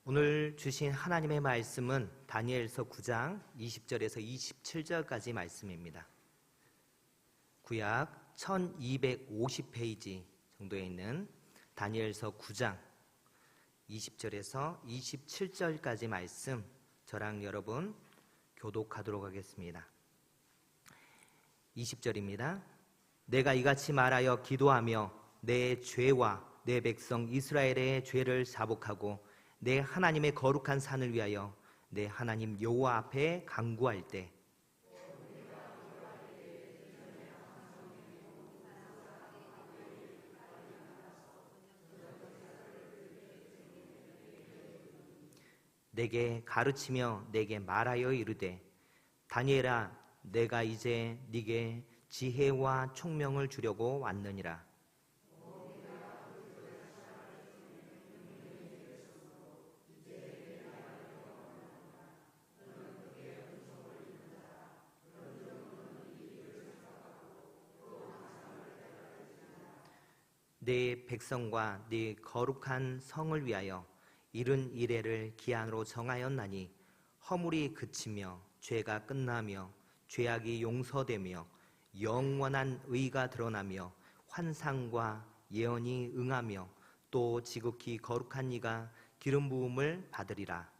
오늘 주신 하나님의 말씀은 다니엘서 9장 20절에서 27절까지 말씀입니다. 구약 1250페이지 정도에 있는 다니엘서 9장 20절에서 27절까지 말씀, 저랑 여러분 교독하도록 하겠습니다. 20절입니다. 내가 이같이 말하여 기도하며 내 죄와 내 백성 이스라엘의 죄를 자복하고 내 하나님의 거룩한 산을 위하여 내 하나님 여호와 앞에 간구할 때 내게 가르치며 내게 말하여 이르되 다니엘아, 내가 이제 네게 지혜와 총명을 주려고 왔느니라. 네 백성과 네 거룩한 성을 위하여 이른 이래를 기한으로 정하였나니 허물이 그치며 죄가 끝나며 죄악이 용서되며 영원한 의가 드러나며 환상과 예언이 응하며 또 지극히 거룩한 이가 기름 부음을 받으리라.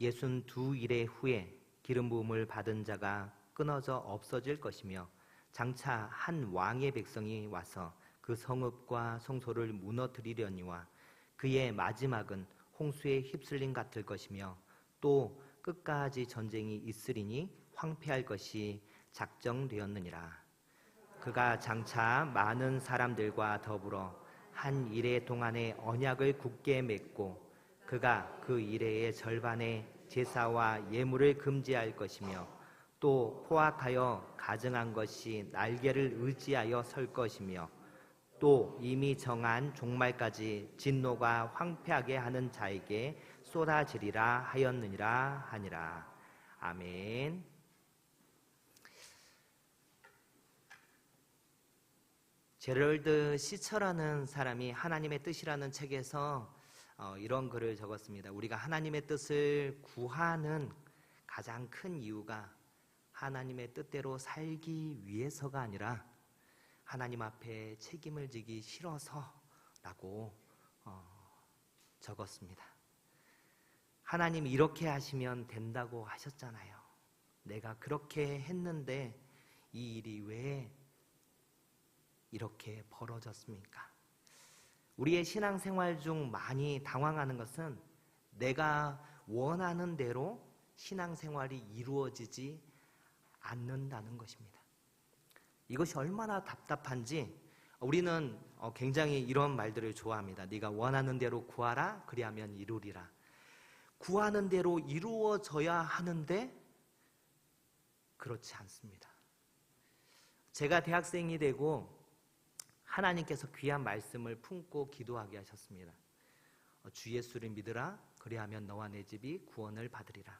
예순 두 일의 후에 기름 부음을 받은 자가 끊어져 없어질 것이며 장차 한 왕의 백성이 와서 그 성읍과 성소를 무너뜨리려니와 그의 마지막은 홍수에 휩쓸림 같을 것이며 또 끝까지 전쟁이 있으리니 황폐할 것이 작정되었느니라. 그가 장차 많은 사람들과 더불어 한 이래 동안의 언약을 굳게 맺고 그가 그 이래의 절반의 제사와 예물을 금지할 것이며 또 포악하여 가증한 것이 날개를 의지하여 설 것이며 또 이미 정한 종말까지 진노가 황폐하게 하는 자에게 쏟아지리라 하였느니라 하니라. 아멘. 제럴드 시처라는 사람이 하나님의 뜻이라는 책에서 이런 글을 적었습니다. 우리가 하나님의 뜻을 구하는 가장 큰 이유가 하나님의 뜻대로 살기 위해서가 아니라 하나님 앞에 책임을 지기 싫어서라고 적었습니다. 하나님 이렇게 하시면 된다고 하셨잖아요. 내가 그렇게 했는데 이 일이 왜 이렇게 벌어졌습니까? 우리의 신앙생활 중 많이 당황하는 것은 내가 원하는 대로 신앙생활이 이루어지지 않는다는 것입니다. 이것이 얼마나 답답한지 우리는 굉장히 이런 말들을 좋아합니다. 네가 원하는 대로 구하라, 그리하면 이루리라. 구하는 대로 이루어져야 하는데 그렇지 않습니다. 제가 대학생이 되고 하나님께서 귀한 말씀을 품고 기도하게 하셨습니다. 주 예수를 믿으라, 그리하면 너와 내 집이 구원을 받으리라.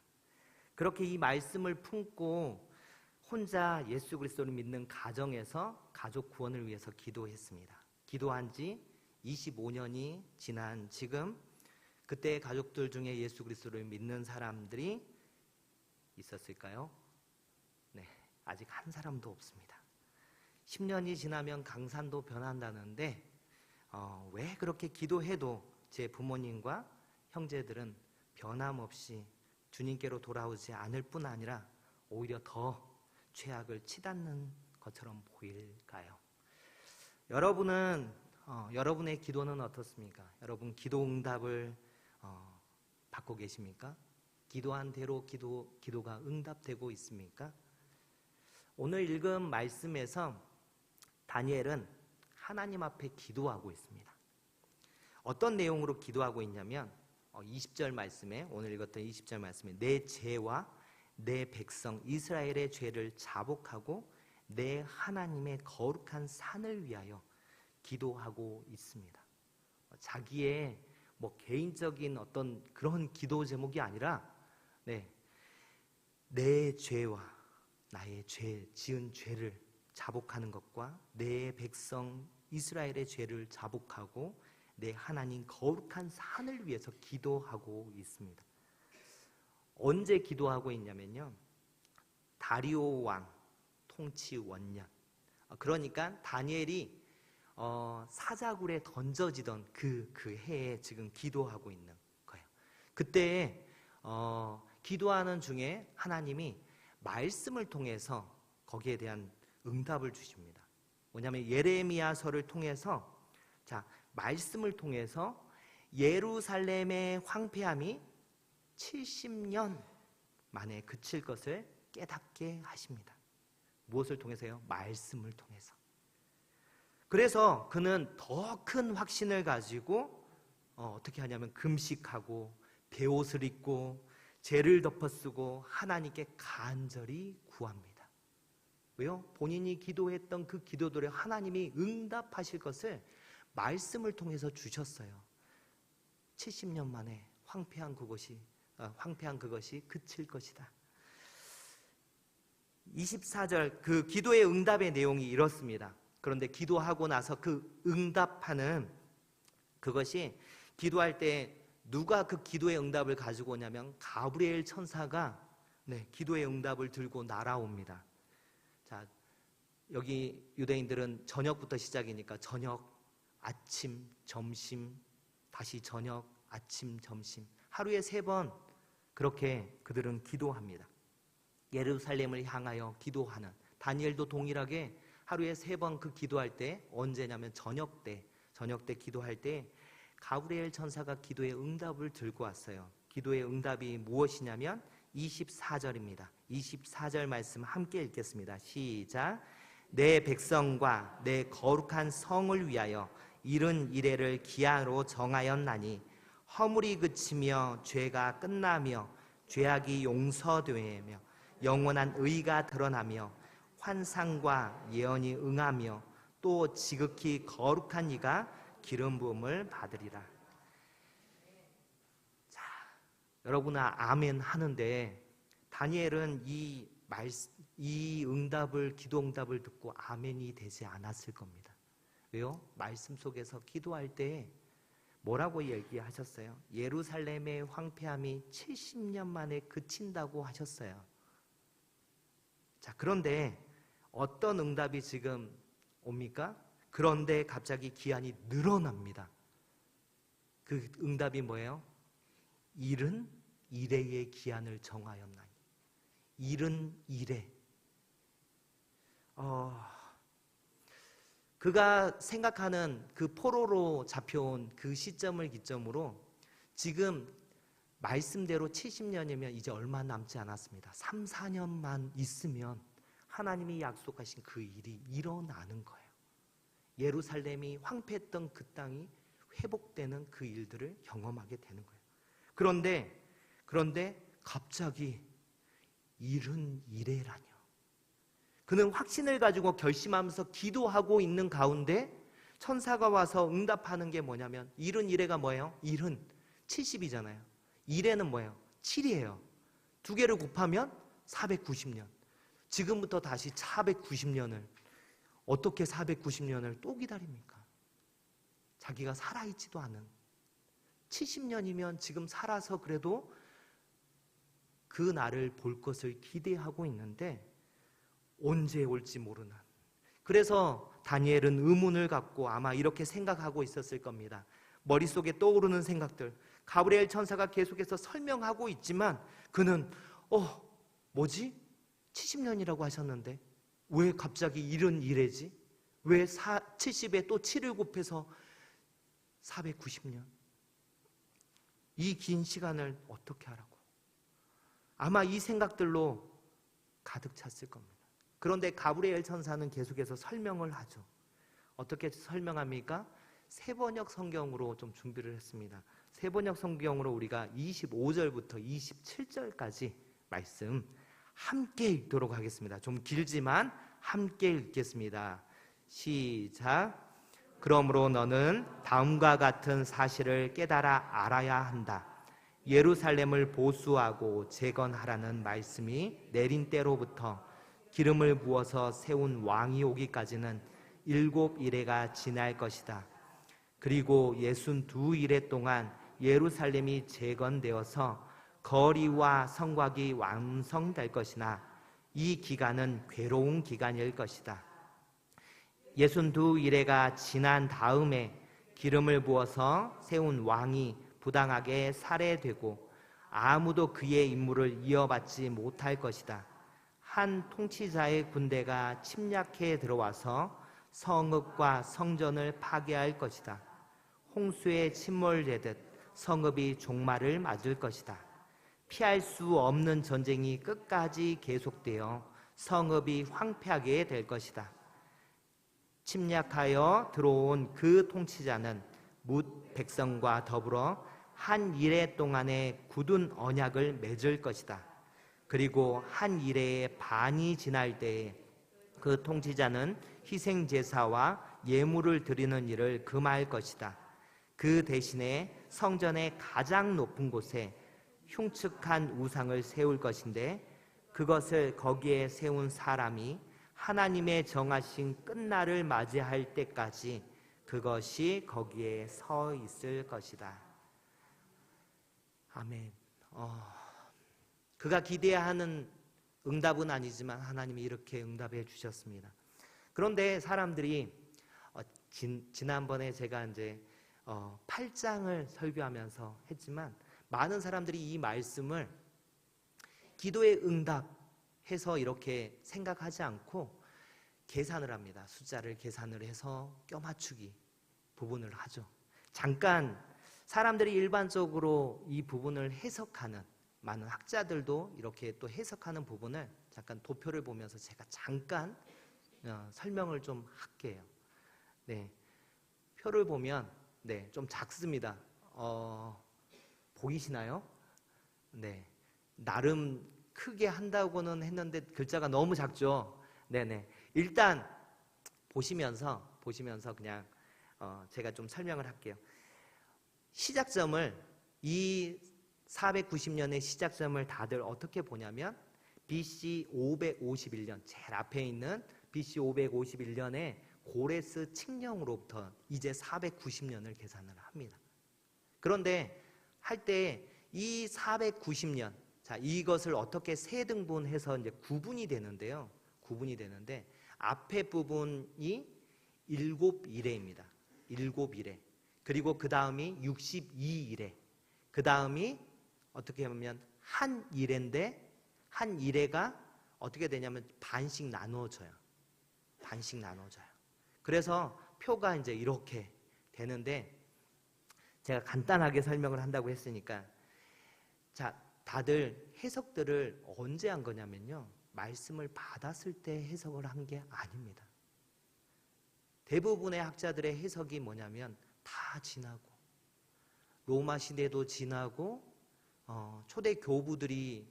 그렇게 이 말씀을 품고 혼자 예수 그리스도를 믿는 가정에서 가족 구원을 위해서 기도했습니다. 기도한 지 25년이 지난 지금 그때 가족들 중에 예수 그리스도를 믿는 사람들이 있었을까요? 네, 아직 한 사람도 없습니다. 10년이 지나면 강산도 변한다는데 왜 그렇게 기도해도 제 부모님과 형제들은 변함없이 주님께로 돌아오지 않을 뿐 아니라 오히려 더 죄악을 치닫는 것처럼 보일까요? 여러분은 여러분의 기도는 어떻습니까? 여러분 기도 응답을 받고 계십니까? 기도한 대로 기도가 응답되고 있습니까? 오늘 읽은 말씀에서 다니엘은 하나님 앞에 기도하고 있습니다. 어떤 내용으로 기도하고 있냐면 20절 말씀에, 오늘 읽었던 20절 말씀에 내 죄와 내 백성 이스라엘의 죄를 자복하고 내 하나님의 거룩한 산을 위하여 기도하고 있습니다. 자기의 개인적인 어떤 그런 기도 제목이 아니라 내 죄와 나의 지은 죄를 자복하는 것과 내 백성 이스라엘의 죄를 자복하고 내 하나님 거룩한 산을 위해서 기도하고 있습니다. 언제 기도하고 있냐면요, 다리오 왕 통치 원년, 그러니까 다니엘이 사자굴에 던져지던 그 해에 지금 기도하고 있는 거예요. 그때 기도하는 중에 하나님이 말씀을 통해서 거기에 대한 응답을 주십니다. 뭐냐면 예레미야서를 통해서, 말씀을 통해서 예루살렘의 황폐함이 70년 만에 그칠 것을 깨닫게 하십니다. 무엇을 통해서요? 말씀을 통해서. 그래서 그는 더 큰 확신을 가지고 어떻게 하냐면 금식하고 베옷을 입고 죄를 덮어쓰고 하나님께 간절히 구합니다. 왜요? 본인이 기도했던 그 기도들에 하나님이 응답하실 것을 말씀을 통해서 주셨어요. 70년 만에 황폐한 그것이 그칠 것이다. 24절 그 기도의 응답의 내용이 이렇습니다. 그런데 기도하고 나서 그 응답하는 그것이, 기도할 때 누가 그 기도의 응답을 가지고 오냐면 가브리엘 천사가 기도의 응답을 들고 날아옵니다. 자, 여기 유대인들은 저녁부터 시작이니까 저녁, 아침, 점심, 다시 저녁, 아침, 점심, 하루에 3번 그렇게 그들은 기도합니다. 예루살렘을 향하여 기도하는, 다니엘도 동일하게 하루에 3번 그 기도할 때, 언제냐면 저녁 때 기도할 때 가브리엘 천사가 기도의 응답을 들고 왔어요. 기도의 응답이 무엇이냐면 24절입니다. 24절 말씀 함께 읽겠습니다. 시작. 내 백성과 내 거룩한 성을 위하여 이른 이레를 기한으로 정하였나니 허물이 그치며 죄가 끝나며 죄악이 용서되며 영원한 의가 드러나며 환상과 예언이 응하며 또 지극히 거룩한 이가 기름 부음을 받으리라. 자, 여러분 아멘 하는데 다니엘은 이 기도 응답을 듣고 아멘이 되지 않았을 겁니다. 왜요? 말씀 속에서 기도할 때 뭐라고 얘기하셨어요? 예루살렘의 황폐함이 70년 만에 그친다고 하셨어요. 자, 그런데 어떤 응답이 지금 옵니까? 그런데 갑자기 기한이 늘어납니다. 그 응답이 뭐예요? 이른 이레의 기한을 정하였나니. 이른 이레. 그가 생각하는 그 포로로 잡혀온 그 시점을 기점으로 지금 말씀대로 70년이면 이제 얼마 남지 않았습니다. 3, 4년만 있으면 하나님이 약속하신 그 일이 일어나는 거예요. 예루살렘이 황폐했던 그 땅이 회복되는 그 일들을 경험하게 되는 거예요. 그런데 갑자기 이른 이래라뇨. 그는 확신을 가지고 결심하면서 기도하고 있는 가운데 천사가 와서 응답하는 게 뭐냐면, 이른 이래가 뭐예요? 이른 70이잖아요. 이래는 뭐예요? 7이에요. 두 개를 곱하면 490년. 지금부터 다시 490년을, 어떻게 490년을 또 기다립니까? 자기가 살아있지도 않은 70년이면 지금 살아서 그래도 그 날을 볼 것을 기대하고 있는데 언제 올지 모르는. 그래서 다니엘은 의문을 갖고 아마 이렇게 생각하고 있었을 겁니다. 머릿속에 떠오르는 생각들, 가브리엘 천사가 계속해서 설명하고 있지만 그는 뭐지? 70년이라고 하셨는데 왜 갑자기 이른 이래지? 왜 70에 또 7을 곱해서 490년? 이 긴 시간을 어떻게 하라고? 아마 이 생각들로 가득 찼을 겁니다. 그런데 가브리엘 천사는 계속해서 설명을 하죠. 어떻게 설명합니까? 세번역 성경으로 좀 준비를 했습니다. 세번역 성경으로 우리가 25절부터 27절까지 말씀 함께 읽도록 하겠습니다. 좀 길지만 함께 읽겠습니다. 시작. 그러므로 너는 다음과 같은 사실을 깨달아 알아야 한다. 예루살렘을 보수하고 재건하라는 말씀이 내린 때로부터 기름을 부어서 세운 왕이 오기까지는 7일해가 지날 것이다. 그리고 62일해 동안 예루살렘이 재건되어서 거리와 성곽이 완성될 것이나 이 기간은 괴로운 기간일 것이다. 62일해가 지난 다음에 기름을 부어서 세운 왕이 부당하게 살해되고 아무도 그의 임무를 이어받지 못할 것이다. 한 통치자의 군대가 침략해 들어와서 성읍과 성전을 파괴할 것이다. 홍수에 침몰되듯 성읍이 종말을 맞을 것이다. 피할 수 없는 전쟁이 끝까지 계속되어 성읍이 황폐하게 될 것이다. 침략하여 들어온 그 통치자는 뭇 백성과 더불어 한 일해 동안의 굳은 언약을 맺을 것이다. 그리고 한 일해의 반이 지날 때에 그 통치자는 희생 제사와 예물을 드리는 일을 금할 것이다. 그 대신에 성전의 가장 높은 곳에 흉측한 우상을 세울 것인데 그것을 거기에 세운 사람이 하나님의 정하신 끝날을 맞이할 때까지 그것이 거기에 서 있을 것이다. 아멘. 그가 기대하는 응답은 아니지만 하나님이 이렇게 응답해 주셨습니다. 그런데 사람들이 지난번에 제가 이제 8장을 설교하면서 했지만 많은 사람들이 이 말씀을 기도의 응답해서 이렇게 생각하지 않고 계산을 합니다. 숫자를 계산을 해서 껴맞추기 부분을 하죠. 잠깐 사람들이 일반적으로 이 부분을 해석하는 많은 학자들도 이렇게 또 해석하는 부분을 잠깐 도표를 보면서 제가 잠깐 설명을 좀 할게요. 네, 표를 보면 좀 작습니다. 보이시나요? 네, 나름 크게 한다고는 했는데 글자가 너무 작죠. 네네. 일단 보시면서 그냥 제가 좀 설명을 할게요. 시작점을 이 490년의 시작점을 다들 어떻게 보냐면 BC 551년 제일 앞에 있는 BC 551년에 고레스 칙령으로부터 이제 490년을 계산을 합니다. 그런데 할 때 이 490년 자 이것을 어떻게 세 등분해서 이제 구분이 되는데요. 구분이 되는데 앞에 부분이 7일해입니다. 7일해. 그리고 그 다음이 62일해. 그 다음이 어떻게 보면 한 일해인데 한 일해가 어떻게 되냐면 반씩 나누어져요. 반씩 나누어져요. 그래서 표가 이제 이렇게 되는데 제가 간단하게 설명을 한다고 했으니까 자 다들 해석들을 언제 한 거냐면요. 말씀을 받았을 때 해석을 한 게 아닙니다. 대부분의 학자들의 해석이 뭐냐면 다 지나고 로마 시대도 지나고 초대 교부들이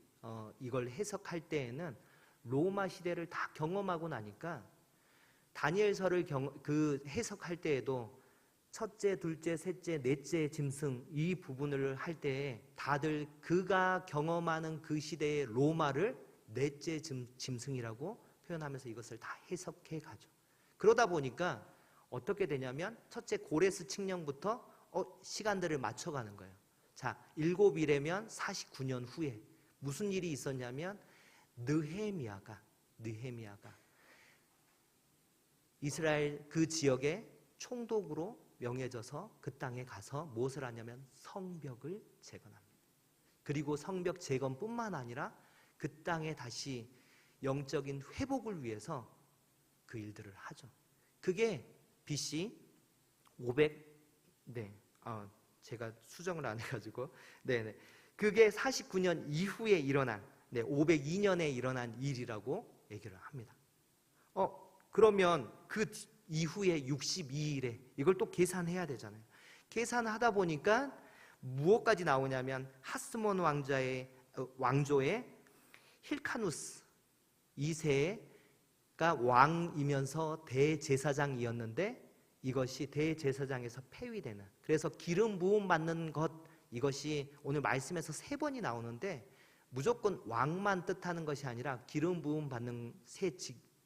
이걸 해석할 때에는 로마 시대를 다 경험하고 나니까 다니엘서를 그 해석할 때에도 첫째, 둘째, 셋째, 넷째 짐승 이 부분을 할 때에 다들 그가 경험하는 그 시대의 로마를 넷째 짐승이라고 표현하면서 이것을 다 해석해 가죠. 그러다 보니까 어떻게 되냐면 첫째 고레스 칙령부터 시간들을 맞춰가는 거예요. 자, 7일이면 49년 후에 무슨 일이 있었냐면 느헤미야가 이스라엘 그 지역의 총독으로 명예져서 그 땅에 가서 무엇을 하냐면 성벽을 재건합니다. 그리고 성벽 재건뿐만 아니라 그 땅에 다시 영적인 회복을 위해서 그 일들을 하죠. 그게 BC 500 제가 수정을 안 해가지고 그게 49년 이후에 일어난 502년에 일어난 일이라고 얘기를 합니다. 그러면 그 이후에 62일에 이걸 또 계산해야 되잖아요. 계산하다 보니까 무엇까지 나오냐면 하스몬 왕조의 힐카누스 2세가 왕이면서 대제사장이었는데 이것이 대제사장에서 폐위되는, 그래서 기름 부음 받는 것, 이것이 오늘 말씀에서 3번이 나오는데 무조건 왕만 뜻하는 것이 아니라 기름 부음 받는 새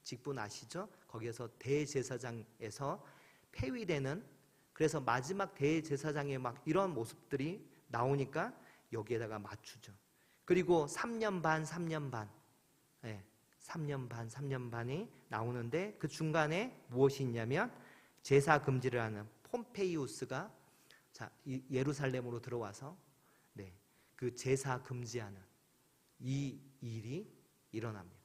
직분 아시죠? 거기에서 대제사장에서 폐위되는, 그래서 마지막 대제사장의 막 이런 모습들이 나오니까 여기에다가 맞추죠. 그리고 3년 반, 3년 반, 3년 반, 3년 반이 나오는데 그 중간에 무엇이 있냐면 제사 금지를 하는 폼페이우스가 예루살렘으로 들어와서 그 제사 금지하는 이 일이 일어납니다.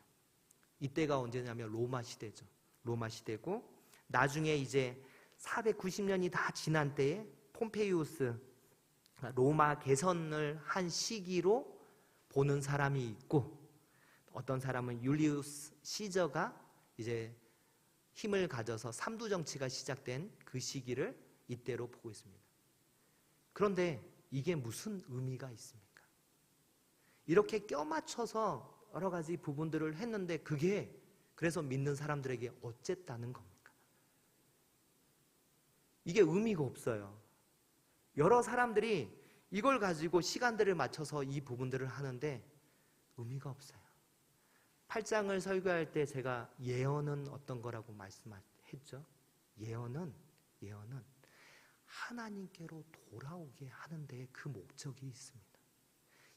이때가 언제냐면 로마 시대죠. 로마 시대고, 나중에 이제 490년이 다 지난 때에 폼페이우스 로마 개선을 한 시기로 보는 사람이 있고, 어떤 사람은 율리우스 시저가 이제 힘을 가져서 삼두 정치가 시작된 그 시기를 이때로 보고 있습니다. 그런데 이게 무슨 의미가 있습니까? 이렇게 껴맞춰서 여러 가지 부분들을 했는데 그게 그래서 믿는 사람들에게 어쨌다는 겁니까? 이게 의미가 없어요. 여러 사람들이 이걸 가지고 시간들을 맞춰서 이 부분들을 하는데 의미가 없어요. 8장을 설교할 때 제가 예언은 어떤 거라고 말씀했죠? 예언은 하나님께로 돌아오게 하는데 그 목적이 있습니다.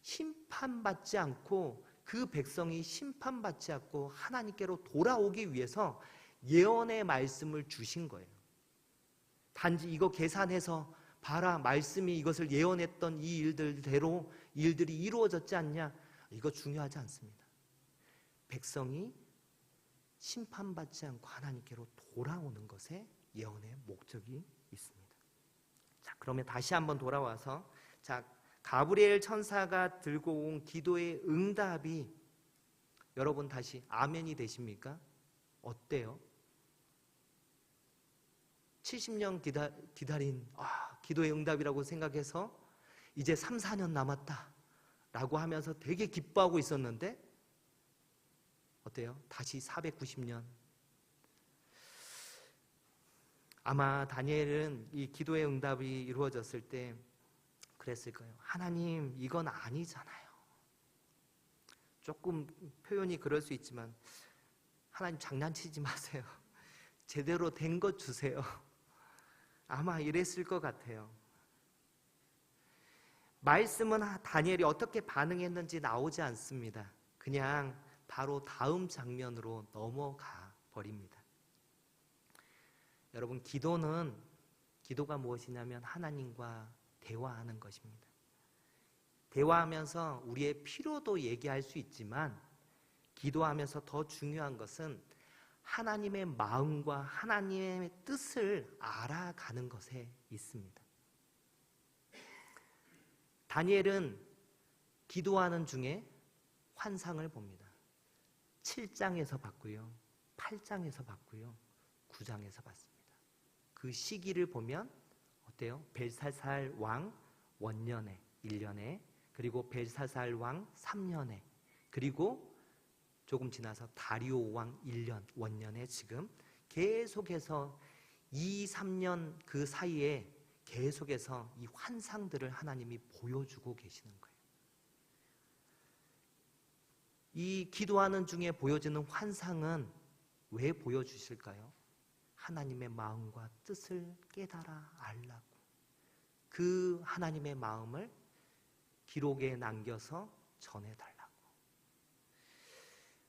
심판받지 않고, 그 백성이 심판받지 않고 하나님께로 돌아오기 위해서 예언의 말씀을 주신 거예요. 단지 이거 계산해서 봐라, 말씀이 이것을 예언했던 이 일들대로 일들이 이루어졌지 않냐, 이거 중요하지 않습니다. 백성이 심판받지 않고 하나님께로 돌아오는 것에 예언의 목적이 있습니다. 자, 그러면 다시 한번 돌아와서, 자, 가브리엘 천사가 들고 온 기도의 응답이 여러분 다시 아멘이 되십니까? 어때요? 70년 기다린 기도의 응답이라고 생각해서 이제 3, 4년 남았다 라고 하면서 되게 기뻐하고 있었는데 어때요? 다시 490년. 아마 다니엘은 이 기도의 응답이 이루어졌을 때 그랬을 거예요. 하나님, 이건 아니잖아요. 조금 표현이 그럴 수 있지만 하나님 장난치지 마세요. 제대로 된 것 주세요. 아마 이랬을 것 같아요. 말씀은 다니엘이 어떻게 반응했는지 나오지 않습니다. 그냥 바로 다음 장면으로 넘어가 버립니다. 여러분, 기도가 무엇이냐면 하나님과 대화하는 것입니다. 대화하면서 우리의 필요도 얘기할 수 있지만 기도하면서 더 중요한 것은 하나님의 마음과 하나님의 뜻을 알아가는 것에 있습니다. 다니엘은 기도하는 중에 환상을 봅니다. 7장에서 봤고요, 8장에서 봤고요, 9장에서 봤습니다. 그 시기를 보면 어때요? 벨사살 왕 원년에 1년에, 그리고 벨사살 왕 3년에, 그리고 조금 지나서 다리오 왕 1년 원년에, 지금 계속해서 2, 3년 그 사이에 계속해서 이 환상들을 하나님이 보여주고 계시는 거예요. 이 기도하는 중에 보여지는 환상은 왜 보여주실까요? 하나님의 마음과 뜻을 깨달아 알라고, 그 하나님의 마음을 기록에 남겨서 전해달라고.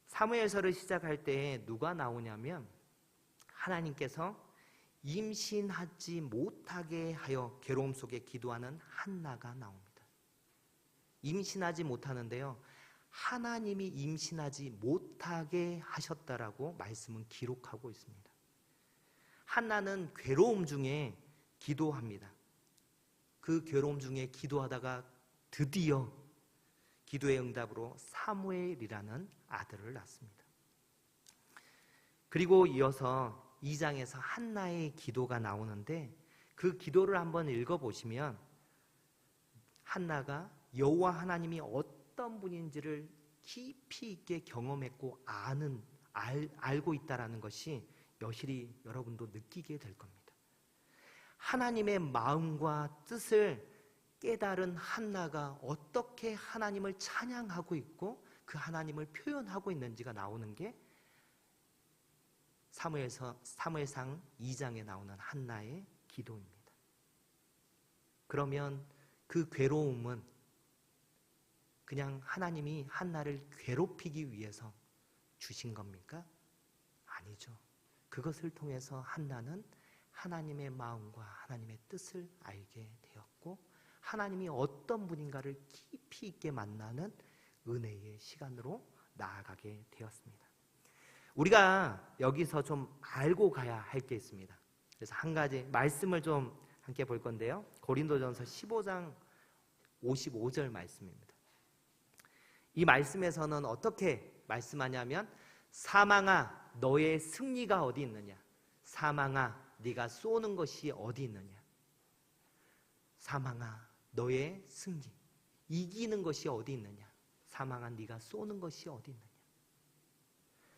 사무엘서를 시작할 때 누가 나오냐면 하나님께서 임신하지 못하게 하여 괴로움 속에 기도하는 한나가 나옵니다. 임신하지 못하는데요, 하나님이 임신하지 못하게 하셨다라고 말씀은 기록하고 있습니다. 한나는 괴로움 중에 기도합니다. 그 괴로움 중에 기도하다가 드디어 기도의 응답으로 사무엘이라는 아들을 낳습니다. 그리고 이어서 2장에서 한나의 기도가 나오는데 그 기도를 한번 읽어보시면 한나가 여호와 하나님이 어떤 분인지를 깊이 있게 경험했고 알고 있다라는 것이 여실히 여러분도 느끼게 될 겁니다. 하나님의 마음과 뜻을 깨달은 한나가 어떻게 하나님을 찬양하고 있고 그 하나님을 표현하고 있는지가 나오는 게 사무엘상 2장에 나오는 한나의 기도입니다. 그러면 그 괴로움은 그냥 하나님이 한나를 괴롭히기 위해서 주신 겁니까? 아니죠. 그것을 통해서 한나는 하나님의 마음과 하나님의 뜻을 알게 되었고 하나님이 어떤 분인가를 깊이 있게 만나는 은혜의 시간으로 나아가게 되었습니다. 우리가 여기서 좀 알고 가야 할 게 있습니다. 그래서 한 가지 말씀을 좀 함께 볼 건데요. 고린도전서 15장 55절 말씀입니다. 이 말씀에서는 어떻게 말씀하냐면 사망아 너의 승리가 어디 있느냐? 사망아 네가 쏘는 것이 어디 있느냐? 사망아 너의 승리, 이기는 것이 어디 있느냐? 사망아 네가 쏘는 것이 어디 있느냐?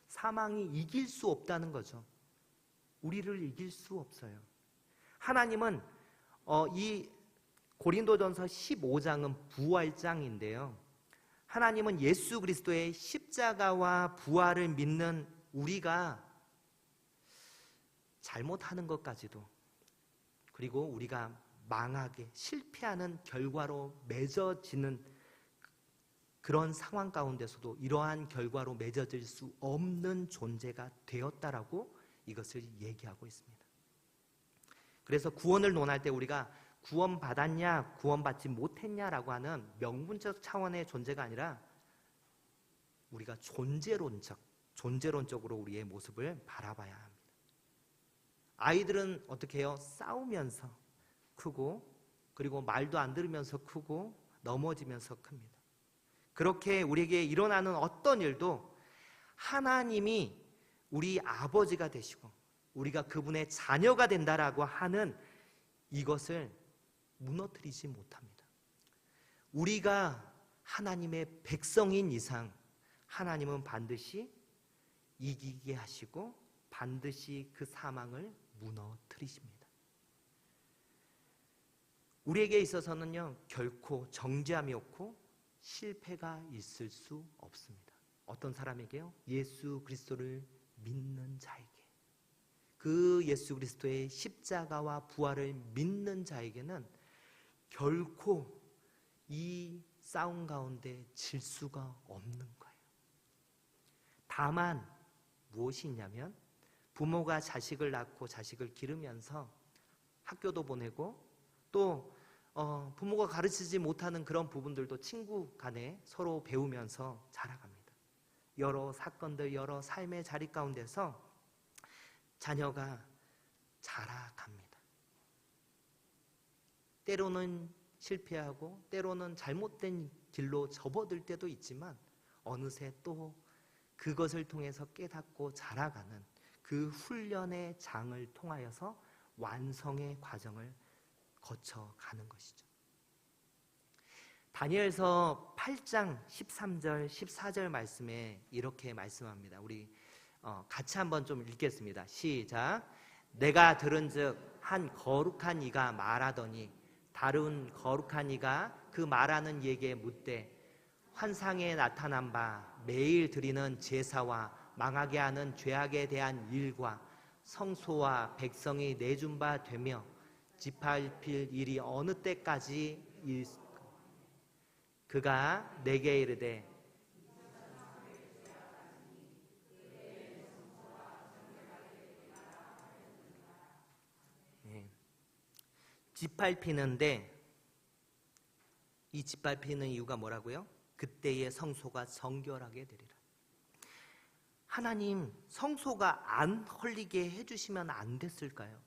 사망이 이길 수 없다는 거죠. 우리를 이길 수 없어요. 하나님은 이 고린도전서 15장은 부활장인데요. 하나님은 예수 그리스도의 십자가와 부활을 믿는 우리가 잘못하는 것까지도 그리고 우리가 망하게 실패하는 결과로 맺어지는 그런 상황 가운데서도 이러한 결과로 맺어질 수 없는 존재가 되었다라고 이것을 얘기하고 있습니다. 그래서 구원을 논할 때 우리가 구원받았냐 구원받지 못했냐라고 하는 명분적 차원의 존재가 아니라 우리가 존재론적으로 우리의 모습을 바라봐야 합니다. 아이들은 어떻게 해요? 싸우면서 크고 그리고 말도 안 들으면서 크고 넘어지면서 큽니다. 그렇게 우리에게 일어나는 어떤 일도 하나님이 우리 아버지가 되시고 우리가 그분의 자녀가 된다라고 하는 이것을 무너뜨리지 못합니다. 우리가 하나님의 백성인 이상 하나님은 반드시 이기게 하시고 반드시 그 사망을 무너뜨리십니다. 우리에게 있어서는요 결코 정죄함이 없고 실패가 있을 수 없습니다. 어떤 사람에게요? 예수 그리스도를 믿는 자에게, 그 예수 그리스도의 십자가와 부활을 믿는 자에게는 결코 이 싸움 가운데 질 수가 없는 거예요. 다만 무엇이 있냐면 부모가 자식을 낳고 자식을 기르면서 학교도 보내고 또 부모가 가르치지 못하는 그런 부분들도 친구 간에 서로 배우면서 자라갑니다. 여러 사건들, 여러 삶의 자리 가운데서 자녀가 자라갑니다. 때로는 실패하고 때로는 잘못된 길로 접어들 때도 있지만 어느새 또 그것을 통해서 깨닫고 자라가는 그 훈련의 장을 통하여서 완성의 과정을 거쳐가는 것이죠. 다니엘서 8장 13절 14절 말씀에 이렇게 말씀합니다. 우리 같이 한번 좀 읽겠습니다. 시작. 내가 들은즉 한 거룩한 이가 말하더니 다른 거룩한 이가 그 말하는 이에게 묻되 환상에 나타난 바 매일 드리는 제사와 망하게 하는 죄악에 대한 일과 성소와 백성이 내준 바 되며 지팔필 일이 어느 때까지 그가 내게 이르되 짓밟히는데 이 짓밟히는 이유가 뭐라고요? 그때의 성소가 정결하게 되리라. 하나님 성소가 안 헐리게 해주시면 안 됐을까요?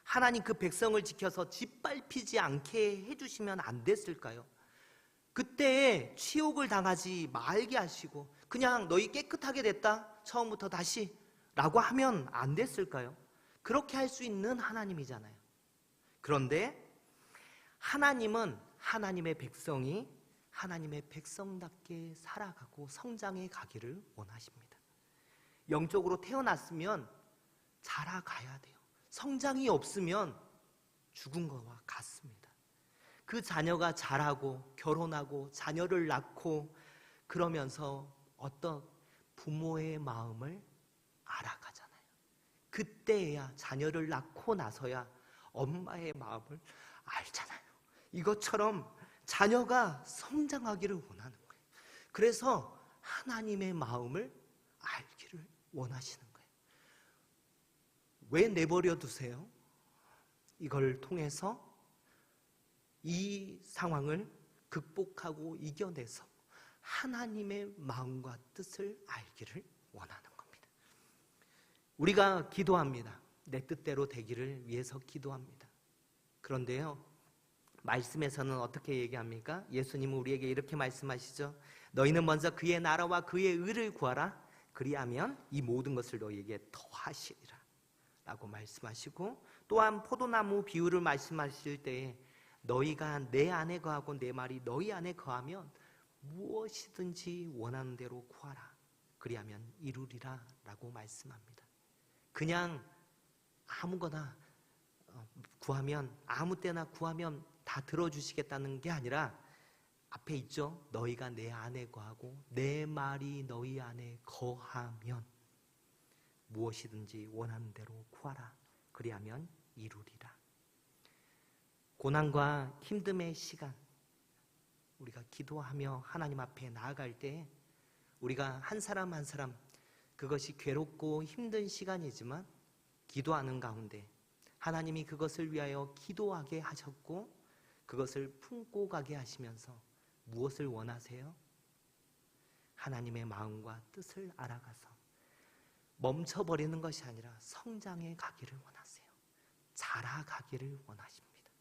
하나님 그 백성을 지켜서 짓밟히지 않게 해주시면 안 됐을까요? 그때에 치욕을 당하지 말게 하시고 그냥 너희 깨끗하게 됐다 처음부터 다시 라고 하면 안 됐을까요? 그렇게 할 수 있는 하나님이잖아요. 그런데 하나님은 하나님의 백성이 하나님의 백성답게 살아가고 성장해 가기를 원하십니다. 영적으로 태어났으면 자라가야 돼요. 성장이 없으면 죽은 것과 같습니다. 그 자녀가 자라고 결혼하고 자녀를 낳고 그러면서 어떤 부모의 마음을 알아가잖아요. 그때야 자녀를 낳고 나서야 엄마의 마음을 알잖아요. 이것처럼 자녀가 성장하기를 원하는 거예요. 그래서 하나님의 마음을 알기를 원하시는 거예요. 왜 내버려 두세요? 이걸 통해서 이 상황을 극복하고 이겨내서 하나님의 마음과 뜻을 알기를 원하는 겁니다. 우리가 기도합니다. 내 뜻대로 되기를 위해서 기도합니다. 그런데요, 말씀에서는 어떻게 얘기합니까? 예수님은 우리에게 이렇게 말씀하시죠. 너희는 먼저 그의 나라와 그의 의를 구하라. 그리하면 이 모든 것을 너희에게 더하시리라 라고 말씀하시고, 또한 포도나무 비유를 말씀하실 때에 너희가 내 안에 거하고 내 말이 너희 안에 거하면 무엇이든지 원하는 대로 구하라. 그리하면 이루리라 라고 말씀합니다. 그냥 아무거나 구하면, 아무 때나 구하면 다 들어주시겠다는 게 아니라 앞에 있죠. 너희가 내 안에 거하고 내 말이 너희 안에 거하면 무엇이든지 원하는 대로 구하라. 그리하면 이루리라. 고난과 힘듦의 시간, 우리가 기도하며 하나님 앞에 나아갈 때 우리가 한 사람 한 사람 그것이 괴롭고 힘든 시간이지만 기도하는 가운데 하나님이 그것을 위하여 기도하게 하셨고 그것을 품고 가게 하시면서 무엇을 원하세요? 하나님의 마음과 뜻을 알아가서 멈춰버리는 것이 아니라 성장해 가기를 원하세요. 자라가기를 원하십니다.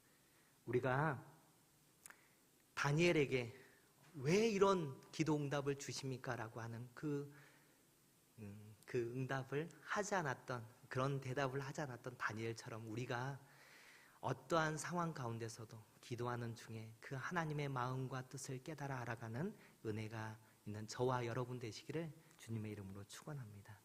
우리가 다니엘에게 왜 이런 기도 응답을 주십니까? 라고 하는 그 응답을 하지 않았던, 그런 대답을 하지 않았던 다니엘처럼 우리가 어떠한 상황 가운데서도 기도하는 중에 그 하나님의 마음과 뜻을 깨달아 알아가는 은혜가 있는 저와 여러분 되시기를 주님의 이름으로 축원합니다.